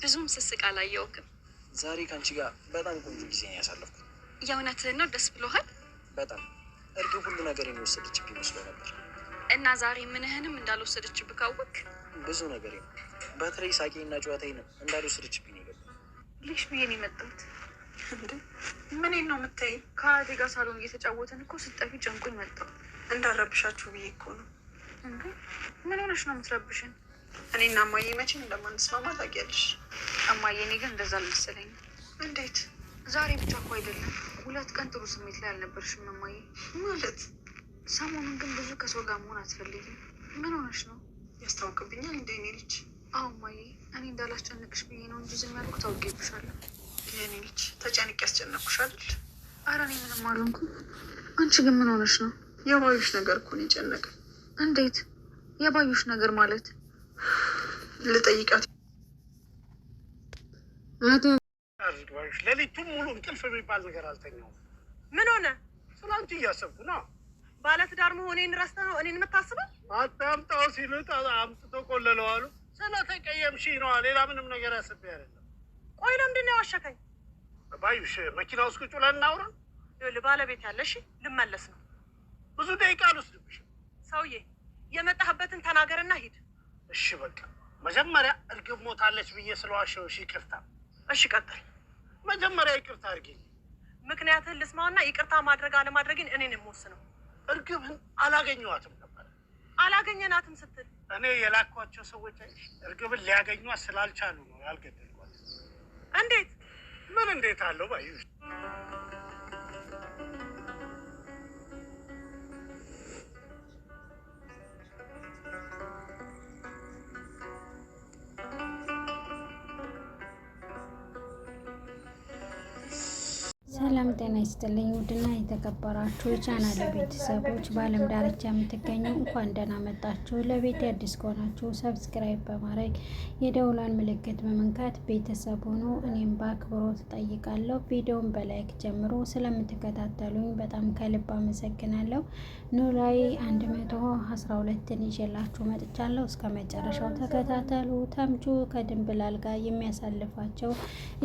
ብዙም ስስቅ አላየውክም። ዛሬ ካንቺ ጋር በጣም ቆንጆ ጊዜ ነው ያሳለፍኩት። የእውነትህን ነው? ደስ ብሎሃል? በጣም እርግብ ሁሉ ነገር የሚወሰደችብኝ መስሎ ነበር። እና ዛሬ ምንህንም እንዳልወሰደችብህ ካወቅ? ብዙ ነገር ነው። በተለይ ሳቄና ጨዋታዬን እንዳልወሰደችብኝ ነው የገባኝ። ልሽ ብዬ ነው የመጣሁት። ምኔን ነው የምታይ? ከአያቴ ጋር ሳሎን እየተጫወትን እኮ ስጠፊ ጨንቆኝ መጣሁ። እንዳረብሻችሁ ብዬ እኮ ነው። ምን ሆነሽ ነው የምትረብሽን? እኔና እማዬ መቼም እንደማንስማማ ታውቂያለሽ። እማዬ፣ እኔ ግን እንደዛ አልመሰለኝም። እንዴት? ዛሬ ብቻ እኮ አይደለም 2 ቀን ጥሩ ስሜት ላይ አልነበርሽም እማዬ። ማለት? ሰሞኑን ግን ብዙ ከሰው ጋር መሆን አትፈልጊም። ምን ሆነሽ ነው? ያስታውቅብኛል እንደ እኔ ልጅ። አዎ እማዬ፣ እኔ እንዳላስጨንቅሽ ብዬ ነው እንጂ ዝም ያልኩት ታውቂብሻለሁ። የእኔ ልጅ ተጨንቄ ያስጨነቅኩሽ አይደል? ኧረ እኔ ምንም አልሆንኩም። አንቺ ግን ምን ሆነሽ ነው? የባዩሽ ነገር እኮ ነው የጨነቀኝ። እንዴት? የባዩሽ ነገር ማለት? ልጠይቃት። አቶ ሌሊቱን ሙሉ እንቅልፍ የሚባል ነገር አልተኛውም። ምን ሆነ? ስላንቺ እያሰብኩ ነው። ባለትዳር መሆኔን ረስተህ ነው እኔን የምታስበው? አታምጣው ሲሉት አምጥቶ ቆለለው አሉ። ስለተቀየምሽ ነዋ። ሌላ ምንም ነገር አስቤ አይደለም። ቆይ ለምንድን ነው ያዋሸከኝ? ባዩሽ፣ መኪና ውስጥ ቁጭ ብለን እናውራ። ይኸውልህ ባለቤት ያለሽ ልመለስ ነው። ብዙ ደቂቃ አልወስድብሽም። ሰውዬ የመጣህበትን ተናገርና ሂድ። እሺ በቃ መጀመሪያ እርግብ ሞታለች ብዬ ስለዋሸሁሽ ይቅርታ። እሺ ቀጥል። መጀመሪያ ይቅርታ አድርጊልኝ። ምክንያትህን ልስማውና ይቅርታ ማድረግ አለማድረግን እኔን የምወስነው። እርግብን አላገኘኋትም ነበር። አላገኘናትም ስትል? እኔ የላኳቸው ሰዎች እርግብን ሊያገኟት ስላልቻሉ ነው ያልገደልኳት። እንዴት? ምን እንዴት አለው ባዩሽ? ሰላም ጤና ይስጥልኝ። ውድና የተከበራችሁ የቻናል ቤተሰቦች በዓለም ዳርቻ የምትገኙ እንኳን ደህና መጣችሁ። ለቤት አዲስ ከሆናችሁ ሰብስክራይብ በማድረግ የደውሏን ምልክት በመንካት ቤተሰብ ሆኖ እኔም በአክብሮት እጠይቃለሁ። ቪዲዮውን በላይክ ጀምሮ ስለምትከታተሉኝ በጣም ከልብ አመሰግናለሁ። ኖላዊ 112ን ይዤላችሁ መጥቻለሁ። እስከ መጨረሻው ተከታተሉ። ተምቹ ከድንብላል ጋር የሚያሳልፋቸው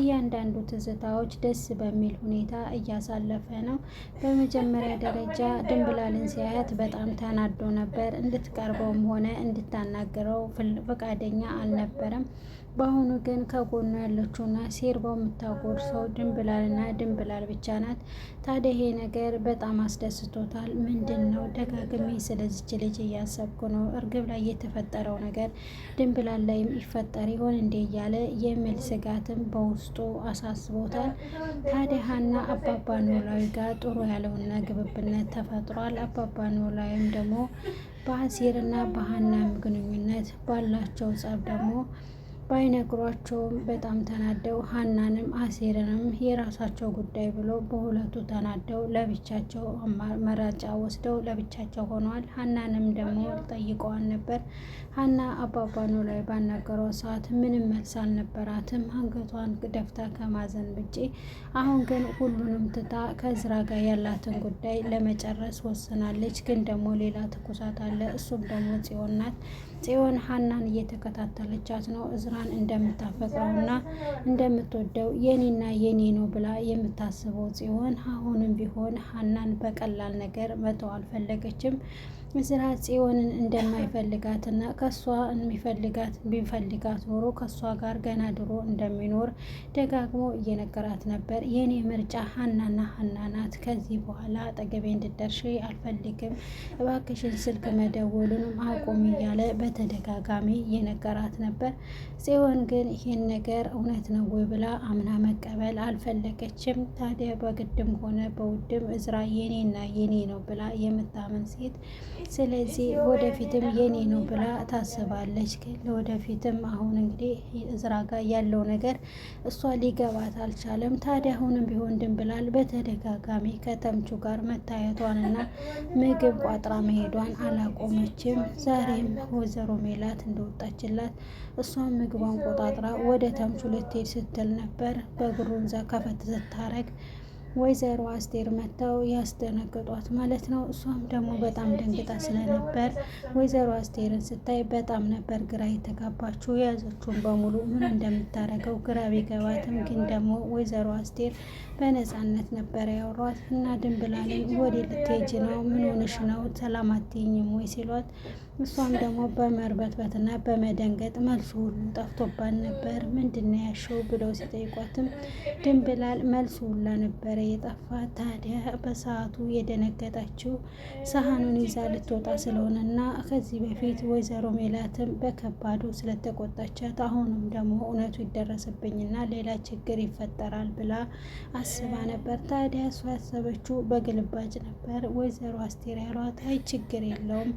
እያንዳንዱ ትዝታዎች ደስ በሚል ሁኔታ እያሳለፈ ነው። በመጀመሪያ ደረጃ ድንብላልን ሲያያት በጣም ተናዶ ነበር። እንድትቀርበውም ሆነ እንድታናግረው ፈቃደኛ አልነበረም። በአሁኑ ግን ከጎኑ ያለችውና ሴርባው የምታጎርሰው ድንብላልና ድንብላል ብቻ ናት። ታዲያ ይሄ ነገር በጣም አስደስቶታል። ምንድን ነው ደጋግሜ ስለዚች ልጅ እያሰብኩ ነው። እርግብ ላይ የተፈጠረው ነገር ድንብላል ላይም ይፈጠር ይሆን እንዴ እያለ የሚል ስጋትም በውስጡ አሳስቦታል። ታዲያ ሀና አባባ ኖላዊ ጋር ጥሩ ያለውና ግብብነት ተፈጥሯል። አባባ ኖላዊም ደግሞ በአሲርና በሀናም ግንኙነት ባላቸው ጸብ ደግሞ ባይነግሯቸውም በጣም ተናደው ሀናንም አሲርንም የራሳቸው ጉዳይ ብሎ በሁለቱ ተናደው ለብቻቸው መራጫ ወስደው ለብቻቸው ሆነዋል። ሀናንም ደግሞ ጠይቀዋን ነበር። ሀና አባባ ኖላዊ ባናገረው ሰዓት ምንም መልስ አልነበራትም፣ አንገቷን ደፍታ ከማዘን ውጪ። አሁን ግን ሁሉንም ትታ ከእዝራ ጋር ያላትን ጉዳይ ለመጨረስ ወስናለች። ግን ደግሞ ሌላ ትኩሳት አለ። እሱም ደግሞ ጽዮን ናት። ጽዮን ሀናን እየተከታተለቻት ነው። እዝራን እንደምታፈቅረውና እንደምትወደው የኔና የኔ ነው ብላ የምታስበው ጽዮን አሁንም ቢሆን ሀናን በቀላል ነገር መተው አልፈለገችም። እዝራ ጽዮንን እንደማይፈልጋትና ከሷ ቢፈልጋት ኖሮ ከሷ ጋር ገና ድሮ እንደሚኖር ደጋግሞ እየነገራት ነበር። የኔ ምርጫ ሀናና ሀና ናት። ከዚህ በኋላ አጠገቤ እንድትደርሺ አልፈልግም፣ እባክሽን ስልክ መደወሉንም አቁም እያለ በተደጋጋሚ እየነገራት ነበር። ጽዮን ግን ይህን ነገር እውነት ነው ወይ ብላ አምና መቀበል አልፈለገችም። ታዲያ በግድም ሆነ በውድም እዝራ የኔና የኔ ነው ብላ የምታምን ሴት ስለዚህ ወደፊትም የኔ ነው ብላ ታስባለች። ግን ለወደፊትም አሁን እንግዲህ እዝራ ጋር ያለው ነገር እሷ ሊገባት አልቻለም። ታዲያ አሁንም ቢሆን ድንብላል በተደጋጋሚ ከተምቹ ጋር መታየቷንና ምግብ ቋጥራ መሄዷን አላቆመችም። ዛሬም ወይዘሮ ሜላት እንደወጣችላት እሷን ምግቧን ቆጣጥራ ወደ ተምቹ ልትሄድ ስትል ነበር። በግሩን ከፈት ስታረግ ወይዘሮ አስቴር መጥተው ያስደነገጧት ማለት ነው። እሷም ደግሞ በጣም ደንግጣ ስለነበር ወይዘሮ አስቴርን ስታይ በጣም ነበር ግራ የተጋባችው። የያዘችውን በሙሉ ምን እንደምታደርገው ግራ ቢገባትም ግን ደግሞ ወይዘሮ አስቴር በነፃነት ነበረ ያወሯት እና ድንብላልን ወደ ልትሄጂ ነው? ምን ሆነሽ ነው? ሰላም አትይኝም ወይ ሲሏት እሷም ደግሞ በመርበትበትና በመደንገጥ መልሱ ሁሉ ጠፍቶባት ነበር። ምንድን ነው ያልሽው ብለው ሲጠይቋትም ድንብላል መልሱ ሁላ ነበረ የጠፋ። ታዲያ በሰዓቱ የደነገጠችው ሰሃኑን ይዛ ልትወጣ ስለሆነና ከዚህ በፊት ወይዘሮ ሜላትም በከባዱ ስለተቆጣቻት አሁንም ደግሞ እውነቱ ይደረስብኝና ሌላ ችግር ይፈጠራል ብላ አስባ ነበር። ታዲያ እሷ ያሰበችው በግልባጭ ነበር። ወይዘሮ አስቴር ያሏት አይ ችግር የለውም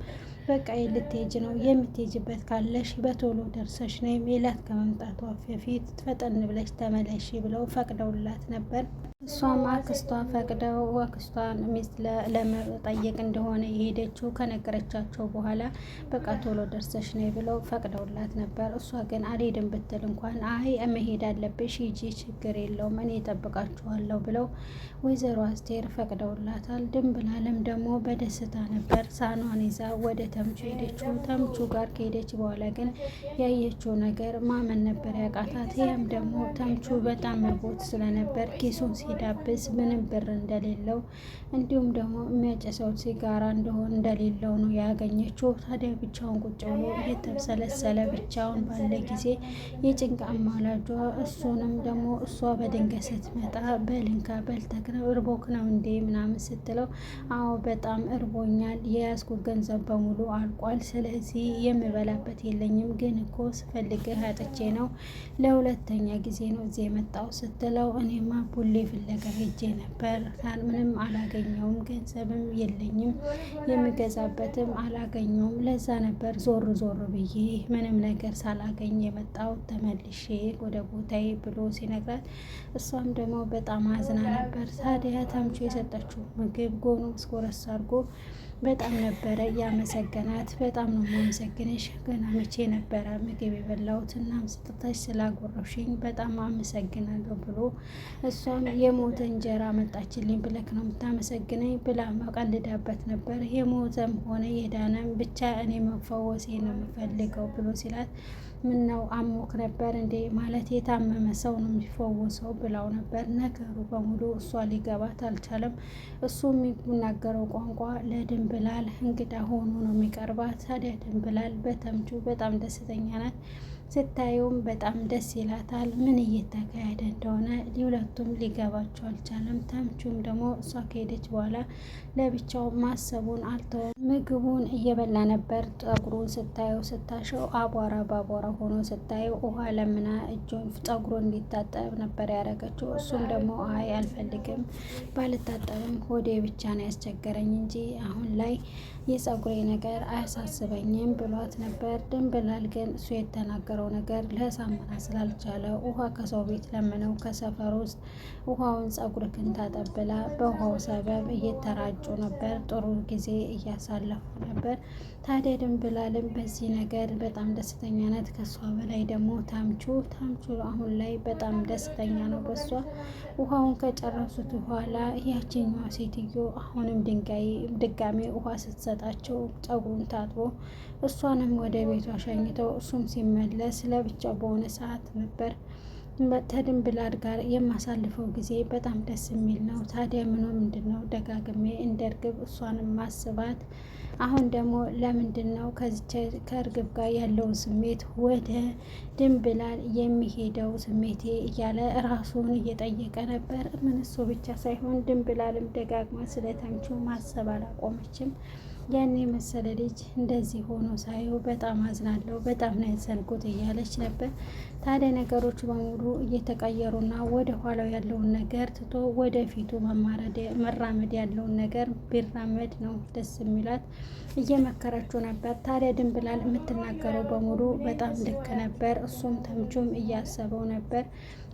በቃ ልትሄጂ ነው፣ የምትሄጂበት ካለሽ በቶሎ ደርሰሽ ነይ፣ ሜላት ከመምጣቷ በፊት ፈጠን ብለሽ ተመለሺ ብለው ፈቅደውላት ነበር። እሷም አክስቷ ፈቅደው አክስቷን ሚስት ለመጠየቅ እንደሆነ የሄደችው ከነገረቻቸው በኋላ በቃ ቶሎ ደርሰሽ ነይ ብለው ፈቅደውላት ነበር። እሷ ግን አልሄድም ብትል እንኳን አይ መሄድ አለብሽ ሂጂ፣ ችግር የለውም እኔ እጠብቃችኋለሁ ብለው ወይዘሮ አስቴር ፈቅደውላታል። ድንብላልም ደግሞ በደስታ ነበር ሳኗን ይዛ ወደ ተምቹ ሄደችው። ተምቹ ጋር ከሄደች በኋላ ግን ያየችው ነገር ማመን ነበር ያቃታት። ያም ደግሞ ተምቹ በጣም ርቦት ስለነበር ኪሱን ሲዳብስ ምንም ብር እንደሌለው እንዲሁም ደግሞ የሚያጨሰው ሲጋራ እንደሆን እንደሌለው ነው ያገኘችው። ታዲያ ብቻውን ቁጭ ብሎ እየተብሰለሰለ ብቻውን ባለ ጊዜ የጭንቅ አማላጇ እሱንም ደግሞ እሷ በድንገት ስትመጣ በልንካ በልተክ ነው እርቦክ ነው እንዴ ምናምን ስትለው አዎ በጣም እርቦኛል፣ የያዝኩት ገንዘብ በሙሉ አልቋል፣ ስለዚህ የምበላበት የለኝም፣ ግን እኮ ስፈልግህ አጥቼ ነው ለሁለተኛ ጊዜ ነው እዚህ የመጣው ስትለው እኔማ ቡሌ ፍለጋ ሄጄ ነበር፣ ምንም አላገኘውም፣ ገንዘብም የለኝም፣ የሚገዛበትም አላገኘውም፣ ለዛ ነበር ዞር ዞር ብዬ ምንም ነገር ሳላገኝ የመጣው ተመልሼ ወደ ቦታዬ ብሎ ሲነግራት እሷም ደግሞ በጣም አዝና ነበር። ታዲያ ተምቹ የሰጠችው ምግብ ጎኑ እስኮረስ አድርጎ በጣም ነበረ ያመሰገናት። በጣም ነው የማመሰግንሽ፣ ገና መቼ ነበረ ምግብ የበላሁት እና ስጥታሽ ስላጎረሽኝ በጣም አመሰግናለሁ ብሎ እሷም የሞተ እንጀራ መጣችልኝ ብለክ ነው የምታመሰግነኝ ብላ መቀልዳበት ነበር። የሞተም ሆነ የዳነም ብቻ እኔ መፈወሴ ነው የምፈልገው ብሎ ሲላት ምን ነው አሞክ ነበር እንዴ? ማለት የታመመ ሰው ነው የሚፈወሰው ብላው ነበር። ነገሩ በሙሉ እሷ ሊገባት አልቻለም። እሱ የሚናገረው ቋንቋ ለድንብላል እንግዳ ሆኖ ነው የሚቀርባት። ታዲያ ድንብላል በተምቹ በጣም ደስተኛ ናት። ስታየውም በጣም ደስ ይላታል። ምን እየተካሄደ እንደሆነ ሁለቱም ሊገባቸው አልቻለም። ተምቹም ደግሞ እሷ ከሄደች በኋላ ለብቻው ማሰቡን አልተወም። ምግቡን እየበላ ነበር። ፀጉሩን ስታየው ስታሸው አቧራ በአቧራ ሆኖ ስታየው ውሃ ለምና እጁን ፀጉሩን እንዲታጠብ ነበር ያደረገችው። እሱም ደግሞ አይ አልፈልግም፣ ባልታጠብም ሆዴ ብቻ ነው ያስቸገረኝ እንጂ አሁን ላይ የፀጉሬ ነገር አያሳስበኝም ብሏት ነበር። ድንብላል ግን እሱ የተናገረው ነገር ለሳሙና ስላልቻለ ውሃ ከሰው ቤት ለምነው ከሰፈር ውስጥ ውሃውን ፀጉርክን ታጠብላ በውሃው ሰበብ እየተራጩ ነበር። ጥሩ ጊዜ እያሳለፉ ነበር። ታዲያ ድንብላልም በዚህ ነገር በጣም ደስተኛ ናት። ከሷ በላይ ደግሞ ታምቹ አሁን ላይ በጣም ደስተኛ ነው በሷ። ውሃውን ከጨረሱት በኋላ ያችኛዋ ሴትዮ አሁንም ድጋሜ ውሃ ስትሰጣቸው ፀጉሩን ታጥቦ እሷንም ወደ ቤቷ ሸኝተው እሱም ሲመለስ ለብቻው በሆነ ሰዓት ነበር። ከድንብላል ጋር የማሳልፈው ጊዜ በጣም ደስ የሚል ነው። ታዲያ ምንድነው ደጋግሜ እንደ እርግብ እሷንም ማስባት። አሁን ደግሞ ለምንድን ነው ከእርግብ ጋር ያለውን ስሜት ወደ ድንብላል የሚሄደው ስሜቴ እያለ ራሱን እየጠየቀ ነበር። ምን እሱ ብቻ ሳይሆን ድንብላልም ደጋግማ ስለ ተምቹ ማሰብ አላቆመችም። ያን የመሰለ ልጅ እንደዚህ ሆኖ ሳየው በጣም አዝናለሁ፣ በጣም ነው ያዘንኩት እያለች ነበር። ታዲያ ነገሮች በሙሉ እየተቀየሩና ወደ ኋላው ያለውን ነገር ትቶ ወደፊቱ መራመድ ያለውን ነገር ቢራመድ ነው ደስ የሚላት እየመከረችው ነበር። ታዲያ ድንብላል የምትናገረው በሙሉ በጣም ልክ ነበር። እሱም ተምቹም እያሰበው ነበር።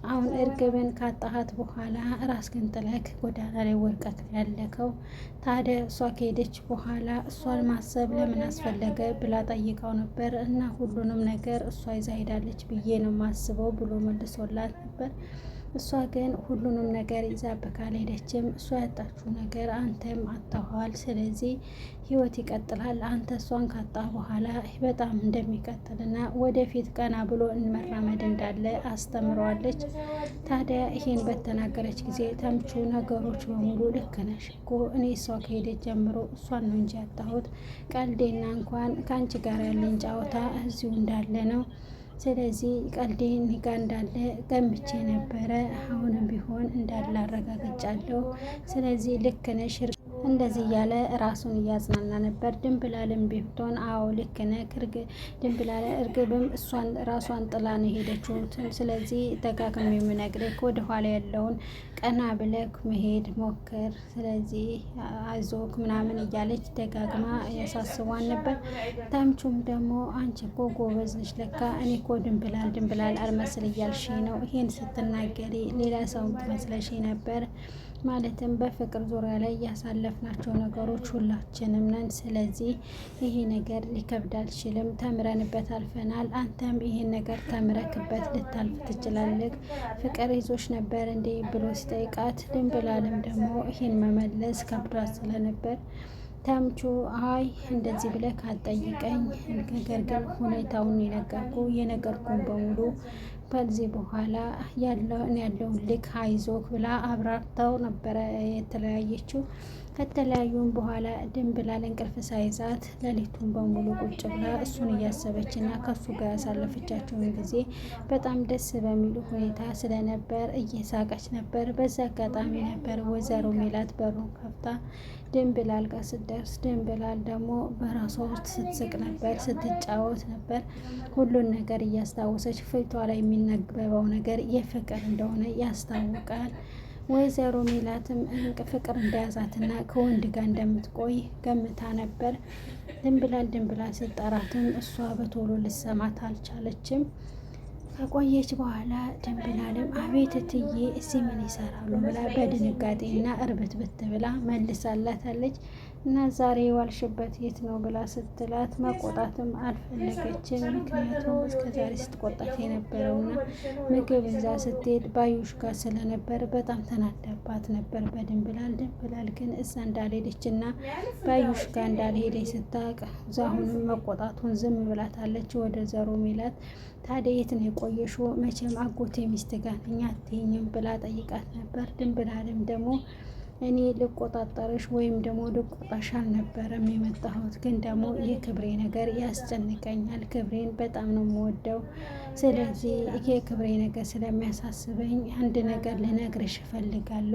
አሁን እርግብን ካጣሃት በኋላ ራስህን ጥለህ ጎዳና ላይ ወድቀህ ያለከው። ታዲያ እሷ ከሄደች በኋላ እሷን ማሰብ ለምን አስፈለገ ብላ ጠይቀው ነበር። እና ሁሉንም ነገር እሷ ይዛ ሄዳለች ብዬ ነው ማስበው ብሎ መልሶላት ነበር። እሷ ግን ሁሉንም ነገር ይዛብህ ካልሄደችም እሷ ያጣችው ነገር አንተም አጥተዋል። ስለዚህ ህይወት ይቀጥላል። አንተ እሷን ካጣ በኋላ በጣም እንደሚቀጥልና ወደፊት ቀና ብሎ መራመድ እንዳለ አስተምረዋለች። ታዲያ ይሄን በተናገረች ጊዜ ተምቹ ነገሮች በሙሉ ልክ ነሽ እኮ እኔ እሷ ከሄደች ጀምሮ እሷን ነው እንጂ ያጣሁት፣ ቀልዴና እንኳን ከአንቺ ጋር ያለኝ ጨዋታ እዚሁ እንዳለ ነው። ስለዚህ ቀልዴ እኔ ጋ እንዳለ ገምቼ ነበረ። አሁንም ቢሆን እንዳለ አረጋግጫለሁ። ስለዚህ ልክ ነሽ እንደዚህ እያለ ራሱን እያጽናና ነበር። ድንብላልም ቢሆን አዎ ልክ ነህ ድንብላል እርግብም ራሷን ጥላ ነው የሄደችው። ስለዚህ ደጋግሜ የምነግርህ ወደኋላ ያለውን ቀና ብለህ መሄድ ሞክር፣ ስለዚህ አይዞክ ምናምን እያለች ደጋግማ ያሳስቧን ነበር። ተምቹም ደግሞ አንቺ እኮ ጎበዝ ነሽ ለካ፣ እኔ እኮ ድንብላል አልመስል እያልሽ ነው፣ ይሄን ስትናገሪ ሌላ ሰው ትመስለሽ ነበር። ማለትም በፍቅር ዙሪያ ላይ ያሳለፍናቸው ነገሮች ሁላችንም ነን። ስለዚህ ይሄ ነገር ሊከብድ አልችልም፣ ተምረንበት አልፈናል። አንተም ይሄን ነገር ተምረክበት ልታልፍ ትችላለህ። ፍቅር ይዞች ነበር እንዴ ብሎ ሲጠይቃት፣ ድንብላልም ደግሞ ይሄን መመለስ ከብዷት ስለነበር ተምቹ አይ እንደዚህ ብለህ ካልጠይቀኝ፣ ነገር ግን ሁኔታውን የነገርኩን በሙሉ ከዚህ በኋላ ያለውን ልክ አይዞክ ብላ አብራርተው ነበረ የተለያየችው። ከተለያዩም በኋላ ድንብላል እንቅልፍ ሳይዛት ሌሊቱን በሙሉ ቁጭ ብላ እሱን እያሰበች እና ከሱ ጋር ያሳለፈቻቸውን ጊዜ በጣም ደስ በሚሉ ሁኔታ ስለነበር እየሳቀች ነበር። በዛ አጋጣሚ ነበር ወይዘሮ ሜላት በሩን ከፍታ ድንብላል ጋር ስትደርስ፣ ድንብላል ደግሞ በራሷ ውስጥ ስትስቅ ነበር፣ ስትጫወት ነበር። ሁሉን ነገር እያስታወሰች ፊቷ ላይ የሚነበበው ነገር የፍቅር እንደሆነ ያስታውቃል። ወይዘሮ ሜላትም ፍቅር እንደያዛትና ከወንድ ጋር እንደምትቆይ ገምታ ነበር። ድንብላል ስጠራትም እሷ በቶሎ ልሰማት አልቻለችም። ከቆየች በኋላ ድንብላልም አቤት እትዬ እዚህ ምን ይሰራሉ ብላ በድንጋጤና እርብትብት ብላ መልሳላታለች። እና ዛሬ የዋልሽበት የት ነው ብላ ስትላት መቆጣትም አልፈለገችም። ምክንያቱም እስከዛሬ ስትቆጣት የነበረውና ምግብ እዛ ስትሄድ ባዩሽ ጋር ስለነበር በጣም ተናዳባት ነበር ድንብላል ግን እዛ እንዳልሄደችና ባዩሽ ጋር እንዳልሄደች ስታውቅ አሁንም መቆጣቱን ዝም ብላታለች። ወደ ዘሮ ሜላት ታዲያ የት ነው የቆየሽው? መቼም አጎቴ ሚስት ጋር ነኝ አትይኝም ብላ ጠይቃት ነበር። ድንብላልም ደግሞ እኔ ልቆጣጠርሽ ወይም ደግሞ ልቆጣሽ አልነበረም የመጣሁት፣ ግን ደግሞ የክብሬ ነገር ያስጨንቀኛል። ክብሬን በጣም ነው የምወደው። ስለዚህ የክብሬ ነገር ስለሚያሳስበኝ አንድ ነገር ልነግርሽ እፈልጋለሁ